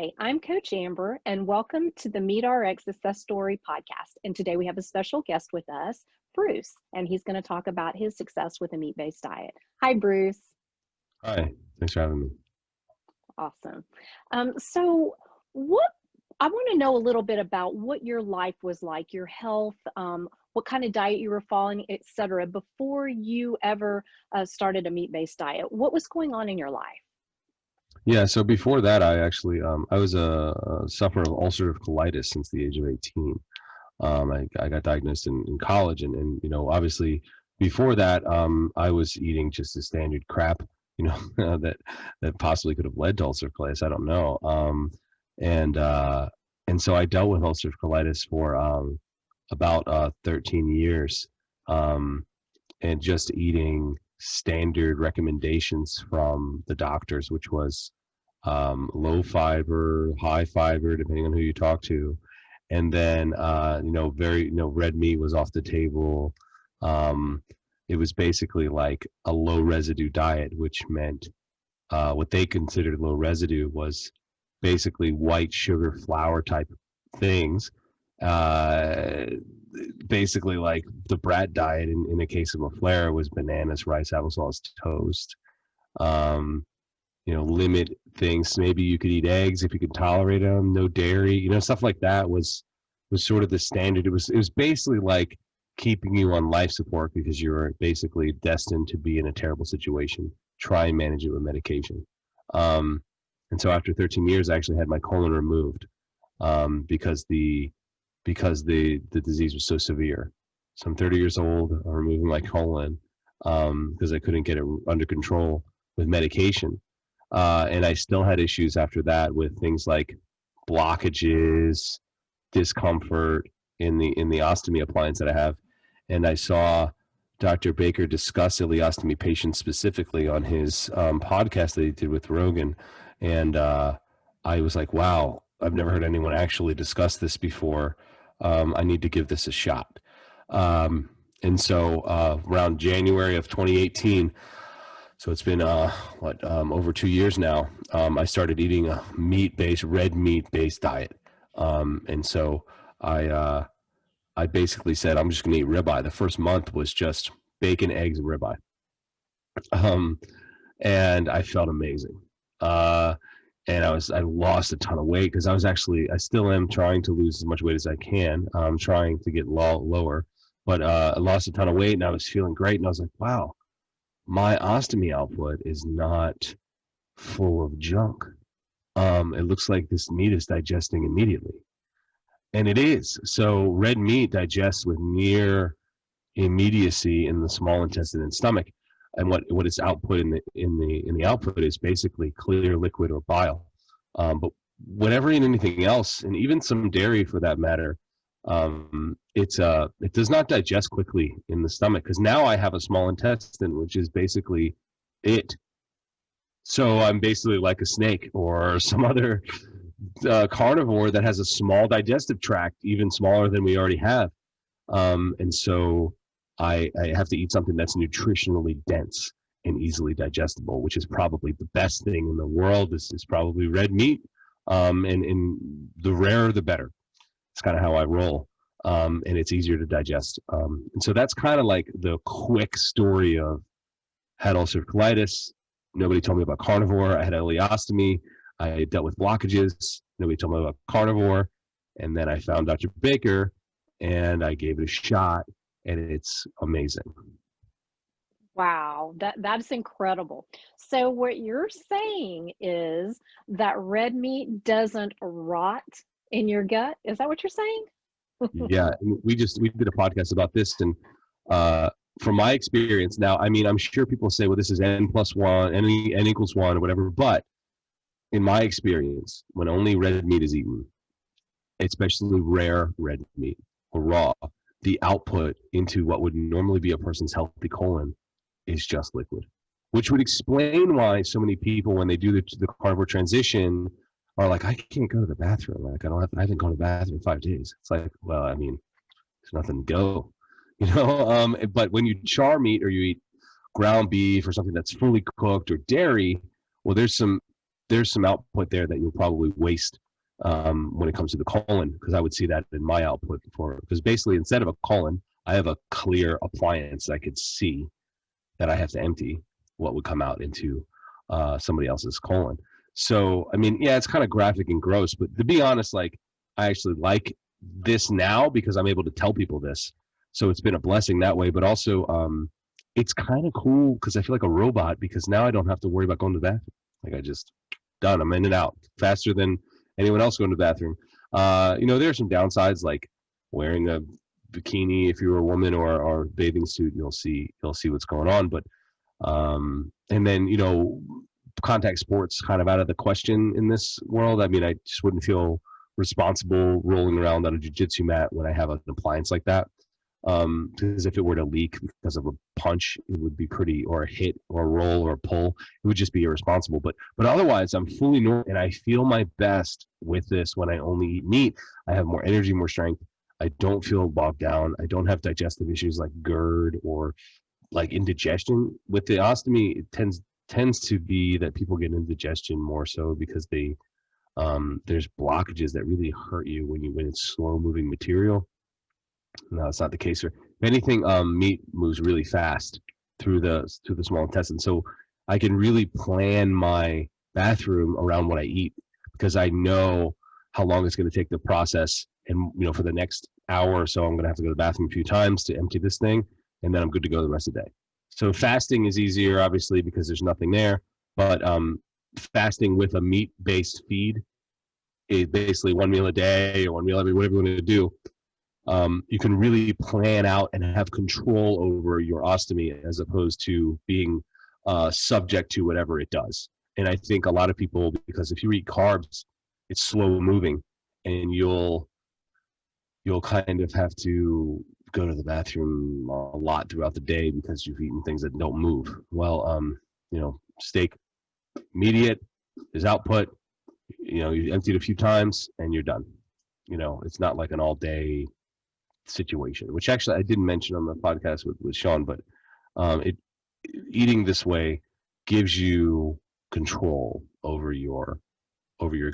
Hi, I'm Coach Amber, and welcome to the Meet RX Success Story podcast. And today we have a special guest with us, Bruce, and he's going to talk about his success with a meat-based diet. Hi, Bruce. Hi, thanks for having me. Awesome. So what I want to know a little bit about what your life was like, your health, what kind of diet you were following, etc., before you ever started a meat-based diet. What was going on in your life? Yeah, so before that, I actually I was a sufferer of ulcerative colitis since the age of 18. I got diagnosed in college, and obviously before that, I was eating just the standard crap, that possibly could have led to ulcerative colitis. I don't know. And so I dealt with ulcerative colitis for about 13 years, and just eating standard recommendations from the doctors, which was low fiber, high fiber, depending on who you talk to. And then, red meat was off the table. It was basically like a low residue diet, which meant what they considered low residue was basically white sugar flour type things. Basically like the brat diet in the case of a flare was bananas, rice, applesauce, toast. Limit things. Maybe you could eat eggs if you could tolerate them, no dairy, stuff like that was sort of the standard. It was basically like keeping you on life support because you were basically destined to be in a terrible situation. Try and manage it with medication. And so after 13 years, I actually had my colon removed because the disease was so severe. So I'm 30 years old. I'm removing my colon because I couldn't get it under control with medication. And I still had issues after that with things like blockages, discomfort in the ostomy appliance that I have. And I saw Dr. Baker discuss ileostomy patients specifically on his podcast that he did with Rogan. And I was like, wow, I've never heard anyone actually discuss this before. I need to give this a shot. And so around January of 2018, so it's been over 2 years now, I started eating a red meat-based diet. And so I basically said, I'm just going to eat ribeye. The first month was just bacon, eggs, and ribeye. And I felt amazing. And I lost a ton of weight because I still am trying to lose as much weight as I can. I'm trying to get lower, but I lost a ton of weight and I was feeling great. And I was like, wow, my ostomy output is not full of junk. It looks like this meat is digesting immediately. And it is. So red meat digests with near immediacy in the small intestine and stomach. And what its output in the output is basically clear liquid or bile. But whatever in anything else, and even some dairy for that matter, it does not digest quickly in the stomach because now I have a small intestine, which is basically it. So I'm basically like a snake or some other carnivore that has a small digestive tract, even smaller than we already have. And so I have to eat something that's nutritionally dense and easily digestible, which is probably the best thing in the world. This is probably red meat, and the rarer the better. It's kind of how I roll, and it's easier to digest. And so that's kind of like the quick story of had ulcerative colitis. Nobody told me about carnivore. I had ileostomy. I dealt with blockages. Nobody told me about carnivore. And then I found Dr. Baker, and I gave it a shot, and it's amazing. Wow, that's incredible. So what you're saying is that red meat doesn't rot in your gut? Is that what you're saying? Yeah, we did a podcast about this, and from my experience, now, I mean, I'm sure people say, well, this is N+1, N equals 1 or whatever, but in my experience, when only red meat is eaten, especially rare red meat or raw, the output into what would normally be a person's healthy colon is just liquid, which would explain why so many people, when they do the carnivore transition, are like, I can't go to the bathroom. Like, I haven't gone to the bathroom in 5 days. It's like, well, I mean, there's nothing to go, but when you char meat or you eat ground beef or something that's fully cooked or dairy, well, there's some there's some output there that you'll probably waste when it comes to the colon, because I would see that in my output before. Because basically, instead of a colon, I have a clear appliance I could see that I have to empty what would come out into somebody else's colon. So, I mean, yeah, it's kind of graphic and gross, but to be honest, like, I actually like this now because I'm able to tell people this. So it's been a blessing that way, but also it's kind of cool because I feel like a robot, because now I don't have to worry about going to the bathroom. Like, I just done. I'm in and out faster than anyone else going to the bathroom. There are some downsides, like wearing a bikini if you're a woman, or bathing suit. You'll see what's going on. But and then contact sports kind of out of the question in this world. I mean, I just wouldn't feel responsible rolling around on a jiu-jitsu mat when I have an appliance like that. Because if it were to leak because of a punch, it would be pretty, or a hit or a roll or a pull, it would just be irresponsible. But otherwise, I'm fully normal, and I feel my best with this when I only eat meat. I have more energy, more strength. I don't feel bogged down. I don't have digestive issues like GERD or like indigestion. With the ostomy, it tends to be that people get indigestion more so because there's blockages that really hurt you when it's slow moving material. No, it's not the case. If anything, meat moves really fast through the small intestine, so I can really plan my bathroom around what I eat, because I know how long it's going to take to process. And for the next hour or so, I'm going to have to go to the bathroom a few times to empty this thing, and then I'm good to go the rest of the day. So fasting is easier, obviously, because there's nothing there. But fasting with a meat-based feed is basically one meal a day or one meal every, whatever you want to do. You can really plan out and have control over your ostomy, as opposed to being subject to whatever it does. And I think a lot of people, because if you eat carbs, it's slow moving, and you'll kind of have to go to the bathroom a lot throughout the day because you've eaten things that don't move. Well, steak, immediate, there's output. You empty it a few times and you're done. It's not like an all day situation, which actually I didn't mention on the podcast with Shawn, but eating this way gives you control over your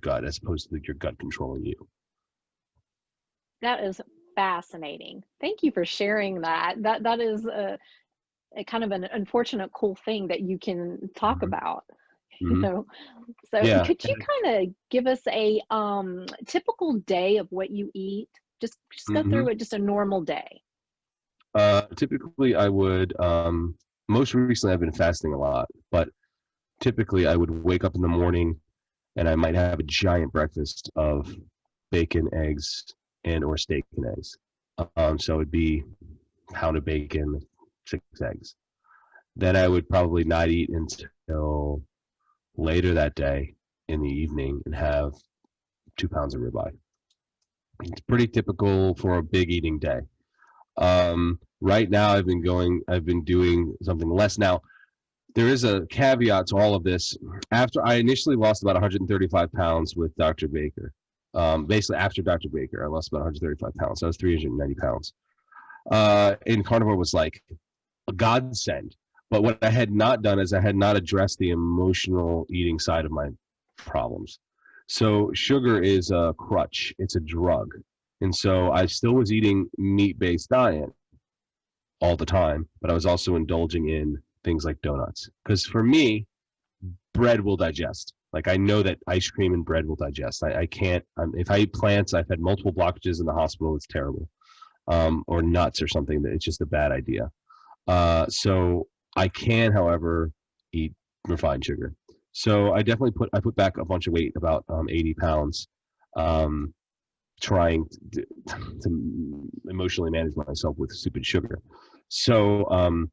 gut, as opposed to your gut controlling you. That is fascinating. Thank you for sharing that. That is a kind of an unfortunate cool thing that you can talk about. Mm-hmm. So yeah. Could you kind of give us a typical day of what you eat? Just go through it, just a normal day. Typically I would, most recently I've been fasting a lot, but typically I would wake up in the morning and I might have a giant breakfast of bacon, eggs, and or steak and eggs. So it'd be a pound of bacon, 6 eggs. Then I would probably not eat until later that day in the evening and have 2 pounds of ribeye. It's pretty typical for a big eating day. Right now I've been doing something less. Now, there is a caveat to all of this. After I initially lost about 135 pounds with Dr. Baker, basically after Dr. Baker, I lost about 135 pounds. So I was 390 pounds. And Carnivore was like a godsend. But what I had not done is I had not addressed the emotional eating side of my problems. So sugar is a crutch. It's a drug. And so I still was eating meat-based diet all the time, but I was also indulging in things like donuts. Because for me, bread will digest. Like, I know that ice cream and bread will digest. I can't, if I eat plants, I've had multiple blockages in the hospital. It's terrible. Or nuts or something, that it's just a bad idea. So I can, however, eat refined sugar. So I definitely put back a bunch of weight, about 80 pounds, trying to emotionally manage myself with stupid sugar. So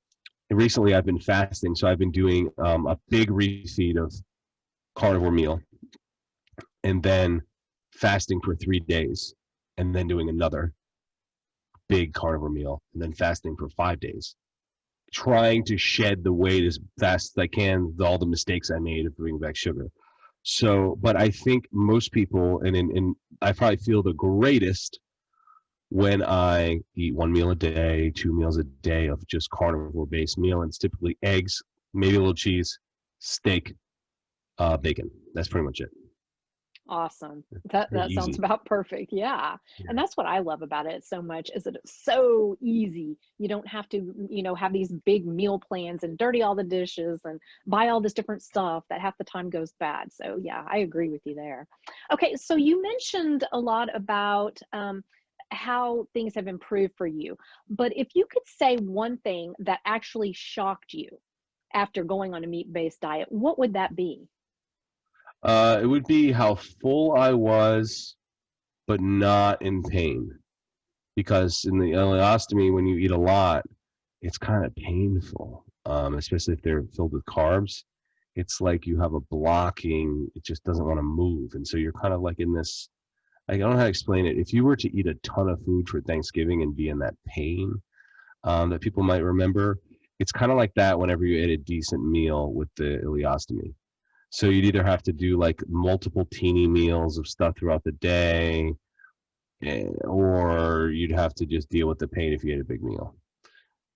recently I've been fasting. So I've been doing a big refeed of carnivore meal, and then fasting for 3 days, and then doing another big carnivore meal, and then fasting for 5 days, trying to shed the weight as fast as I can, all the mistakes I made of bringing back sugar. So, but I think most people, and I probably feel the greatest when I eat 1 meal a day, 2 meals a day of just carnivore-based meal, and it's typically eggs, maybe a little cheese, steak, Bacon. That's pretty much it. Awesome. That sounds Easy. about perfect. Yeah. Yeah. And that's what I love about it so much is that it's so easy. You don't have to, have these big meal plans and dirty all the dishes and buy all this different stuff that half the time goes bad. So yeah, I agree with you there. Okay. So you mentioned a lot about how things have improved for you, but if you could say one thing that actually shocked you after going on a meat-based diet, what would that be? It would be how full I was, but not in pain. Because in the ileostomy, when you eat a lot, it's kind of painful, especially if they're filled with carbs. It's like you have a blocking, it just doesn't want to move. And so you're kind of like in this, I don't know how to explain it. If you were to eat a ton of food for Thanksgiving and be in that pain that people might remember, it's kind of like that whenever you ate a decent meal with the ileostomy. So you'd either have to do like multiple teeny meals of stuff throughout the day, or you'd have to just deal with the pain if you ate a big meal.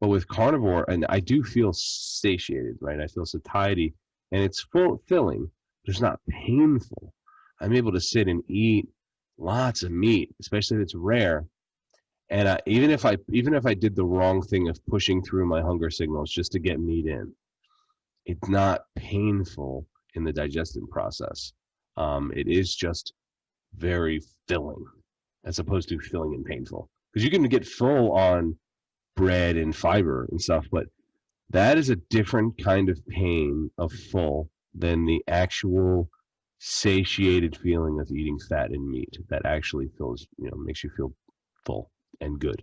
But with carnivore, and I do feel satiated, right? I feel satiety, and it's filling, but it's not painful. I'm able to sit and eat lots of meat, especially if it's rare. And even if I did the wrong thing of pushing through my hunger signals just to get meat in, it's not painful in the digestive process. It is just very filling, as opposed to filling and painful. Because you can get full on bread and fiber and stuff, but that is a different kind of pain of full than the actual satiated feeling of eating fat and meat that actually feels, makes you feel full and good.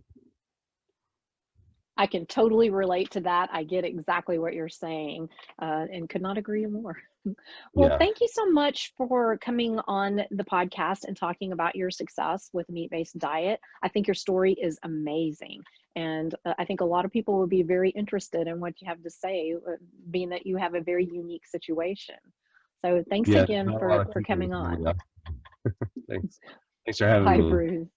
I can totally relate to that. I get exactly what you're saying, and could not agree more. Well, Yeah. thank you so much for coming on the podcast and talking about your success with a meat-based diet. I think your story is amazing. And I think a lot of people would be very interested in what you have to say, being that you have a very unique situation. So thanks Yeah, there's again not a lot for of people coming with me. on. Thanks. Thanks for having Bye, me. Bruce.